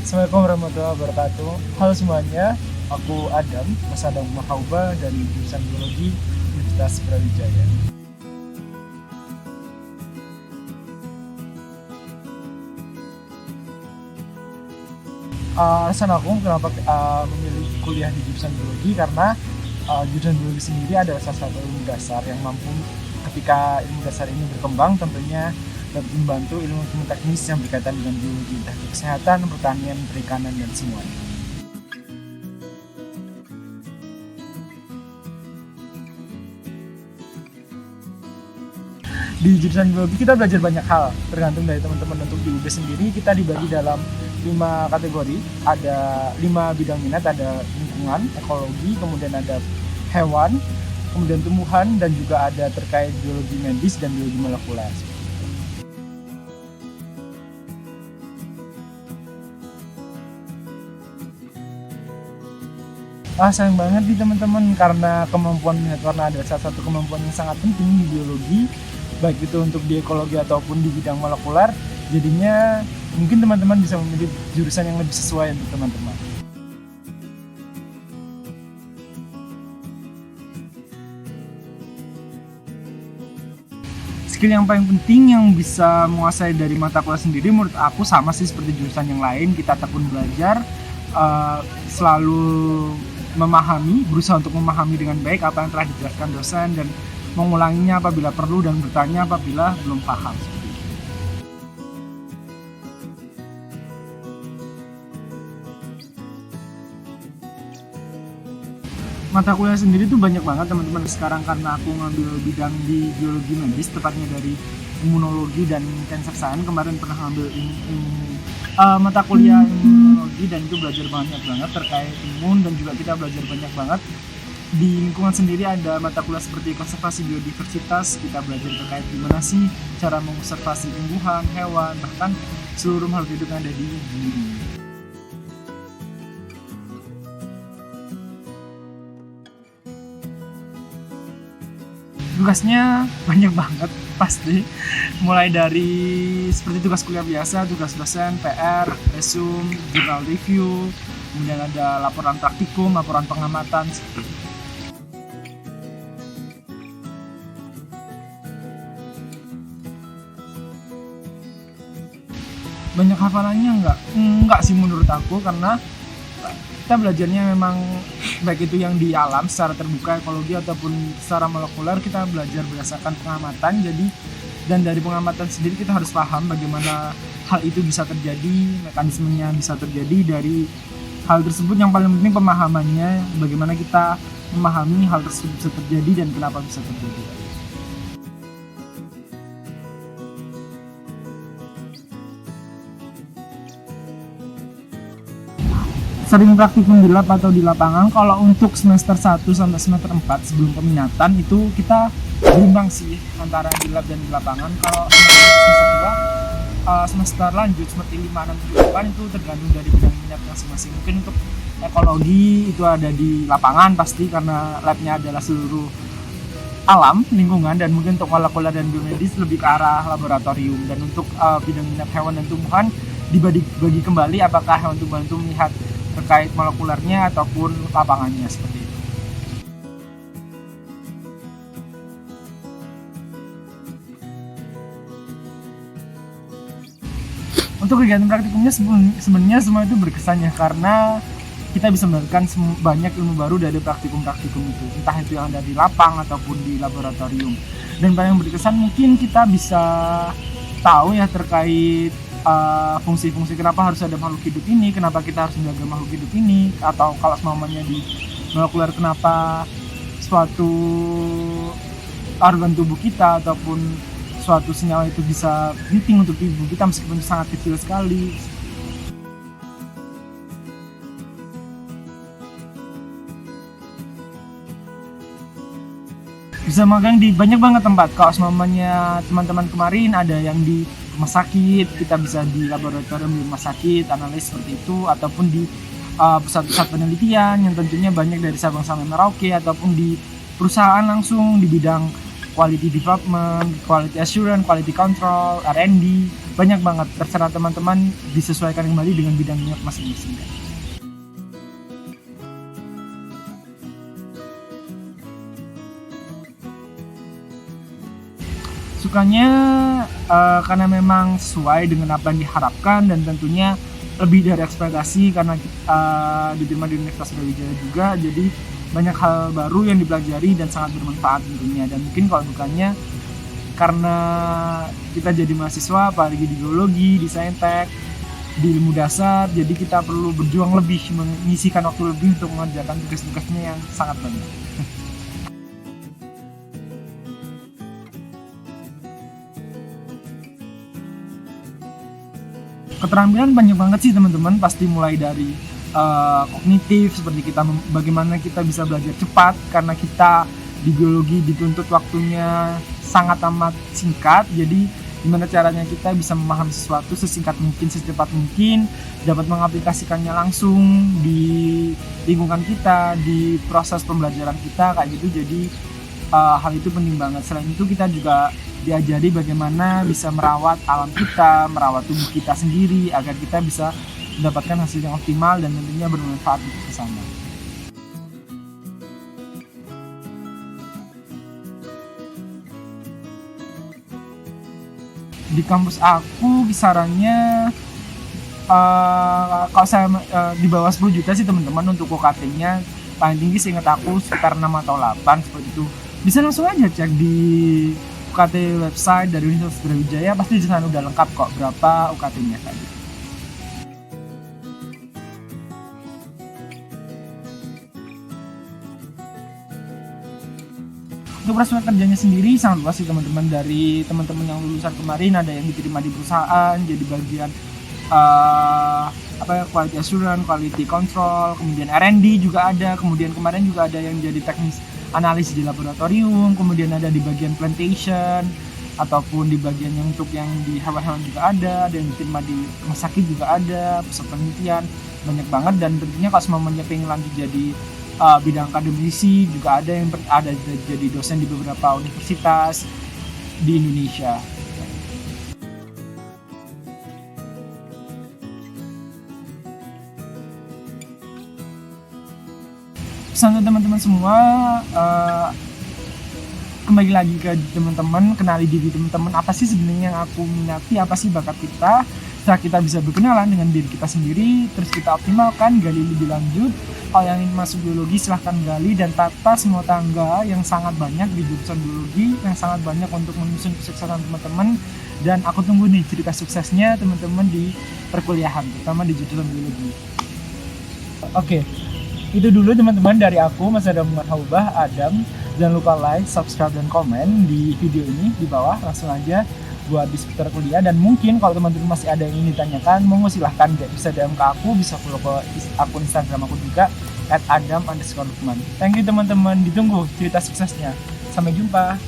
Assalamualaikum warahmatullahi wabarakatuh. Halo semuanya, aku Adam, Mas Adam Mahauba dari jurusan Biologi Universitas Brawijaya. Alasan aku kenapa memilih kuliah di jurusan Biologi karena jurusan Biologi sendiri adalah salah satu ilmu dasar yang mampu ketika ilmu dasar ini berkembang tentunya dapat membantu ilmu teknis yang berkaitan dengan biologi, entah itu kesehatan, pertanian, perikanan, dan semuanya. Di jurusan biologi kita belajar banyak hal, tergantung dari teman-teman. Untuk di UB sendiri kita dibagi dalam 5 kategori, ada 5 bidang minat, ada lingkungan, ekologi, kemudian ada hewan, kemudian tumbuhan, dan juga ada terkait biologi medis dan biologi molekuler. Sayang banget nih teman-teman, karena kemampuan minat warna adalah salah satu kemampuan yang sangat penting di biologi, baik itu untuk di ekologi ataupun di bidang molekuler. Jadinya mungkin teman-teman bisa memilih jurusan yang lebih sesuai untuk teman-teman. Skill yang paling penting yang bisa menguasai dari mata kuliah sendiri menurut aku sama sih seperti jurusan yang lain, kita tekun belajar, selalu berusaha untuk memahami dengan baik apa yang telah dijelaskan dosen dan mengulanginya apabila perlu dan bertanya apabila belum paham. Mata kuliah sendiri tuh banyak banget teman-teman sekarang, karena aku ngambil bidang di biologi medis, tepatnya dari imunologi dan cancer science. Kemarin pernah ngambil mata kuliah imunologi dan itu belajar banyak banget terkait imun, dan juga kita belajar banyak banget di lingkungan sendiri. Ada mata kuliah seperti konservasi biodiversitas, kita belajar terkait gimana sih cara mengonservasi tumbuhan, hewan, bahkan seluruh makhluk hidup yang ada di bumi. Tugasnya banyak banget pasti, mulai dari seperti tugas kuliah biasa, tugas dosen, PR, resume, jurnal review, kemudian ada laporan praktikum, laporan pengamatan. Banyak hafalannya enggak sih menurut aku, karena kita belajarnya memang baik itu yang di alam secara terbuka, ekologi, ataupun secara molekuler, kita belajar berdasarkan pengamatan. Jadi dan dari pengamatan sendiri kita harus paham bagaimana hal itu bisa terjadi, mekanismenya bisa terjadi. Dari hal tersebut yang paling penting pemahamannya, bagaimana kita memahami hal tersebut bisa terjadi dan kenapa bisa terjadi. Sering praktikum di lab atau di lapangan. Kalau untuk semester 1 sampai semester 4 sebelum peminatan itu kita berimbang sih antara di lab dan di lapangan. Kalau semester 2, semester lanjut seperti 5, 6, 7, 8 itu tergantung dari bidang minat masing-masing. Mungkin untuk ekologi itu ada di lapangan pasti, karena labnya adalah seluruh alam, lingkungan, dan mungkin untuk molekuler dan biomedis lebih ke arah laboratorium. Dan untuk bidang minat hewan dan tumbuhan dibagi kembali, apakah hewan tumbuhan itu melihat terkait molekulernya ataupun lapangannya, seperti itu. Untuk kegiatan praktikumnya sebenarnya semua itu berkesan ya, karena kita bisa mendapatkan banyak ilmu baru dari praktikum-praktikum itu, entah itu yang ada di lapang ataupun di laboratorium. Dan paling berkesan mungkin kita bisa tahu ya terkait fungsi-fungsi kenapa harus ada makhluk hidup ini, kenapa kita harus menjaga makhluk hidup ini, atau kalau semuanya di molekuler kenapa suatu organ tubuh kita ataupun suatu senyawa itu bisa penting untuk tubuh kita meskipun sangat kecil sekali. Bisa magang di banyak banget tempat. Kalau semuanya teman-teman kemarin ada yang di rumah sakit, kita bisa di laboratorium di rumah sakit, analis seperti itu, ataupun di pusat-pusat penelitian yang tentunya banyak dari Sabang sampai Merauke, ataupun di perusahaan langsung di bidang quality development, quality assurance, quality control, R&D, banyak banget, terserah teman-teman disesuaikan kembali dengan bidangnya masing-masing. Sukanya karena memang sesuai dengan apa yang diharapkan dan tentunya lebih dari ekspektasi karena diterima di Universitas Brawijaya juga, jadi banyak hal baru yang dipelajari dan sangat bermanfaat tentunya. Dan mungkin kalau dukanya karena kita jadi mahasiswa apalagi di geologi, di saintek, di ilmu dasar, jadi kita perlu berjuang lebih, mengisikan waktu lebih untuk mengerjakan tugas-tugasnya yang sangat banyak. Keterampilan banyak banget sih teman-teman, pasti mulai dari kognitif, seperti bagaimana kita bisa belajar cepat karena kita di biologi dituntut waktunya sangat amat singkat, jadi gimana caranya kita bisa memahami sesuatu sesingkat mungkin, secepat mungkin, dapat mengaplikasikannya langsung di lingkungan kita, di proses pembelajaran kita kayak gitu. Jadi hal itu penting banget. Selain itu kita juga diajari bagaimana bisa merawat alam kita, merawat tubuh kita sendiri agar kita bisa mendapatkan hasil yang optimal dan tentunya bermanfaat untuk bersama. Di kampus aku kisarannya kalau saya di bawah 10 juta sih teman-teman untuk UKT-nya. Paling tinggi seingat aku sekitar 6 atau 8 seperti itu. Bisa langsung aja cek di UKT website dari Universitas Brawijaya, pasti di sana udah lengkap kok berapa UKT-nya tadi. Untuk prospek kerjanya sendiri sangat luas sih teman-teman. Dari teman-teman yang lulusan kemarin ada yang diterima di perusahaan jadi bagian quality assurance, quality control, kemudian R&D juga ada, kemudian kemarin juga ada yang jadi teknis analis di laboratorium, kemudian ada di bagian plantation ataupun di bagian yang untuk yang di hewan-hewan juga ada yang diterima di rumah sakit juga ada, pusat penelitian, banyak banget. Dan tentunya kalau semuanya pengen lanjut jadi bidang akademisi juga ada yang ada jadi dosen di beberapa universitas di Indonesia. Pesan untuk teman-teman semua, kembali lagi ke teman-teman, kenali diri teman-teman, apa sih sebenarnya yang aku minati, apa sih bakat kita. Setelah kita bisa berkenalan dengan diri kita sendiri, terus kita optimalkan, gali lebih lanjut. Kalau yang ingin masuk biologi silahkan gali dan tata semua tangga yang sangat banyak di jurusan biologi, yang sangat banyak untuk menyusun kesuksesan teman-teman. Dan aku tunggu nih cerita suksesnya teman-teman di perkuliahan, terutama di jurusan biologi. Oke, itu dulu teman-teman dari aku, Mas Adam Marhaubah, Adam. Jangan lupa like, subscribe, dan komen di video ini di bawah. Langsung aja buat di seputar kuliah. Dan mungkin kalau teman-teman masih ada yang ingin ditanyakan, monggo silahkan bisa DM ke aku, bisa follow ke akun Instagram aku juga @adam_lukman. Thank you teman-teman, ditunggu cerita suksesnya. Sampai jumpa.